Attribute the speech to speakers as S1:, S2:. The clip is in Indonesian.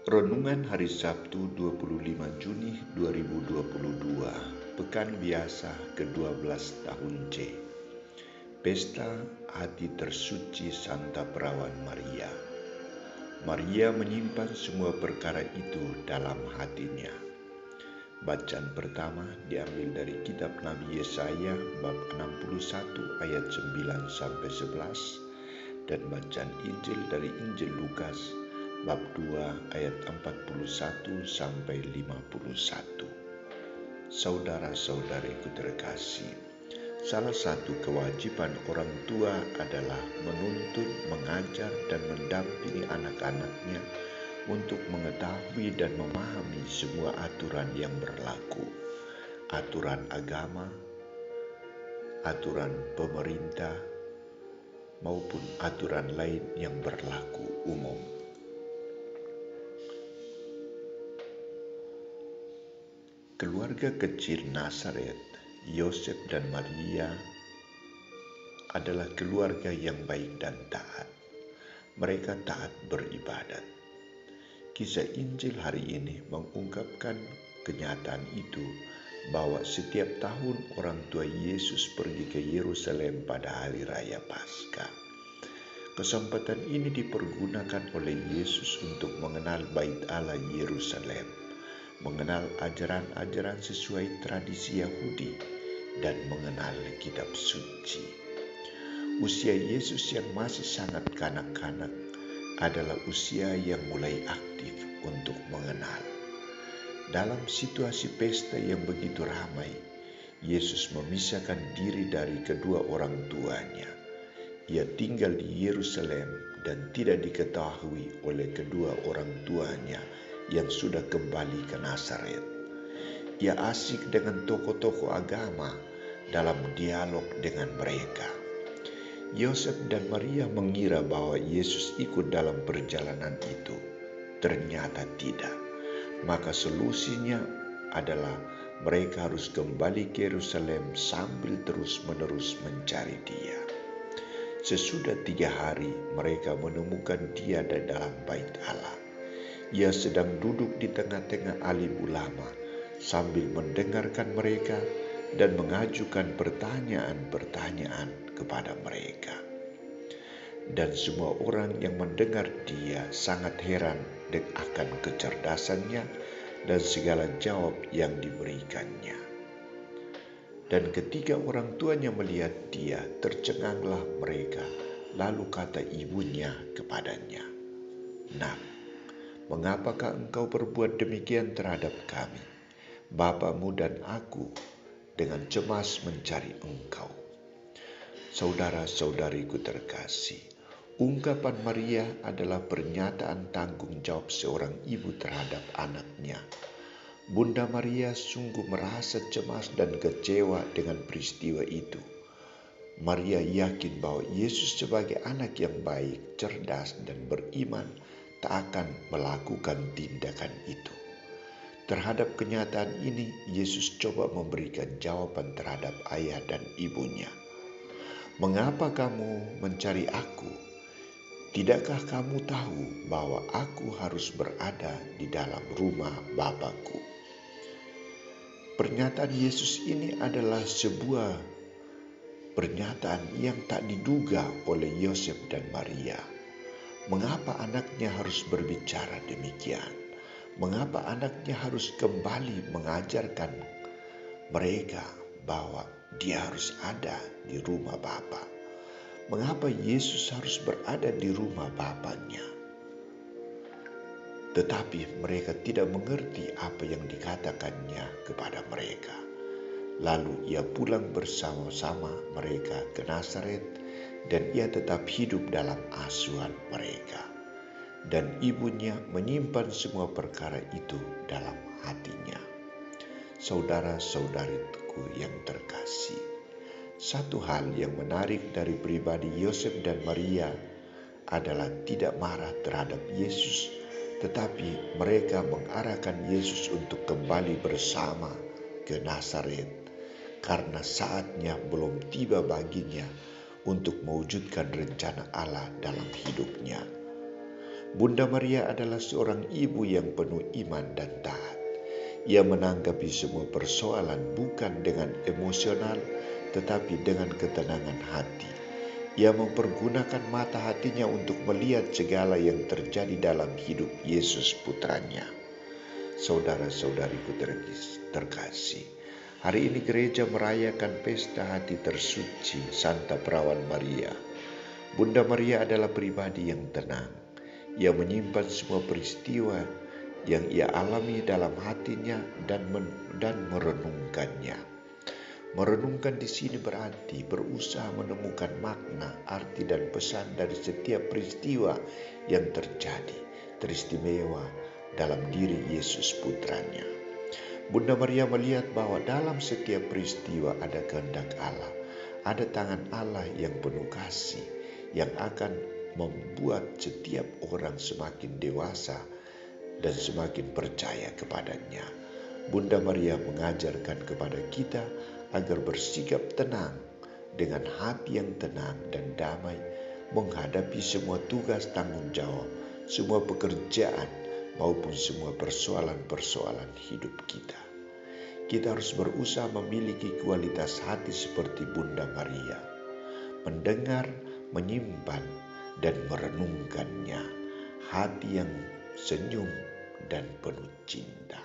S1: Renungan Hari Sabtu 25 Juni 2022, Pekan Biasa ke-12 tahun C. Pesta Hati Tersuci Santa Perawan Maria. Maria menyimpan semua perkara itu dalam hatinya. Bacaan pertama diambil dari kitab Nabi Yesaya bab 61 ayat 9-11 dan bacaan Injil dari Injil Lukas bab 2 ayat 41-51. Saudara-saudariku terkasih, salah satu kewajiban orang tua adalah menuntun, mengajar, dan mendampingi anak-anaknya untuk mengetahui dan memahami semua aturan yang berlaku, aturan agama, aturan pemerintah, maupun aturan lain yang berlaku umum. Keluarga kecil Nazaret, Yosef dan Maria adalah keluarga yang baik dan taat. Mereka taat beribadat. Kisah Injil hari ini mengungkapkan kenyataan itu bahwa setiap tahun orang tua Yesus pergi ke Yerusalem pada hari raya Paskah. Kesempatan ini dipergunakan oleh Yesus untuk mengenal Bait Allah Yerusalem, mengenal ajaran-ajaran sesuai tradisi Yahudi, dan mengenal kitab suci. Usia Yesus yang masih sangat kanak-kanak adalah usia yang mulai aktif untuk mengenal. Dalam situasi pesta yang begitu ramai, Yesus memisahkan diri dari kedua orang tuanya. Ia tinggal di Yerusalem dan tidak diketahui oleh kedua orang tuanya yang sudah kembali ke Nazaret. Ia asik dengan tokoh-tokoh agama dalam dialog dengan mereka. Yosef dan Maria mengira bahwa Yesus ikut dalam perjalanan itu. Ternyata tidak. Maka solusinya adalah mereka harus kembali ke Yerusalem sambil terus-menerus mencari Dia. Sesudah 3 hari mereka menemukan Dia di dalam Bait Allah. Ia sedang duduk di tengah-tengah alim ulama sambil mendengarkan mereka dan mengajukan pertanyaan-pertanyaan kepada mereka. Dan semua orang yang mendengar Dia sangat heran akan kecerdasannya dan segala jawab yang diberikannya. Dan ketika orang tuanya melihat Dia, tercenganglah mereka, lalu kata ibunya kepadanya, "Nak, mengapakah engkau berbuat demikian terhadap kami? Bapamu dan aku dengan cemas mencari engkau." Saudara-saudariku terkasih, ungkapan Maria adalah pernyataan tanggung jawab seorang ibu terhadap anaknya. Bunda Maria sungguh merasa cemas dan kecewa dengan peristiwa itu. Maria yakin bahwa Yesus sebagai anak yang baik, cerdas, dan beriman tak akan melakukan tindakan itu. Terhadap kenyataan ini, Yesus coba memberikan jawaban terhadap ayah dan ibunya. "Mengapa kamu mencari aku? Tidakkah kamu tahu bahwa aku harus berada di dalam rumah Bapakku?" Pernyataan Yesus ini adalah sebuah pernyataan yang tak diduga oleh Yosef dan Maria. Mengapa anaknya harus berbicara demikian? Mengapa anaknya harus kembali mengajarkan mereka bahwa Dia harus ada di rumah Bapa? Mengapa Yesus harus berada di rumah Bapaknya? Tetapi mereka tidak mengerti apa yang dikatakannya kepada mereka. Lalu ia pulang bersama-sama mereka ke Nazaret dan ia tetap hidup dalam asuhan mereka. Dan ibunya menyimpan semua perkara itu dalam hatinya. Saudara-saudariku yang terkasih, satu hal yang menarik dari pribadi Yosef dan Maria adalah tidak marah terhadap Yesus, tetapi mereka mengarahkan Yesus untuk kembali bersama ke Nazaret karena saatnya belum tiba baginya untuk mewujudkan rencana Allah dalam hidupnya. Bunda Maria adalah seorang ibu yang penuh iman dan taat. Ia menanggapi semua persoalan bukan dengan emosional, tetapi dengan ketenangan hati. Ia mempergunakan mata hatinya untuk melihat segala yang terjadi dalam hidup Yesus putranya. Saudara-saudariku terkasih, hari ini gereja merayakan pesta hati tersuci Santa Perawan Maria. Bunda Maria adalah pribadi yang tenang. Ia menyimpan semua peristiwa yang ia alami dalam hatinya dan merenungkannya. Merenungkan di sini berarti berusaha menemukan makna, arti dan pesan dari setiap peristiwa yang terjadi, teristimewa dalam diri Yesus putranya. Bunda Maria melihat bahwa dalam setiap peristiwa ada kehendak Allah, ada tangan Allah yang penuh kasih, yang akan membuat setiap orang semakin dewasa dan semakin percaya kepadanya. Bunda Maria mengajarkan kepada kita agar bersikap tenang dengan hati yang tenang dan damai menghadapi semua tugas tanggung jawab, semua pekerjaan maupun semua persoalan-persoalan hidup kita. Kita harus berusaha memiliki kualitas hati seperti Bunda Maria, mendengar, menyimpan, dan merenungkannya, hati yang senyum dan penuh cinta.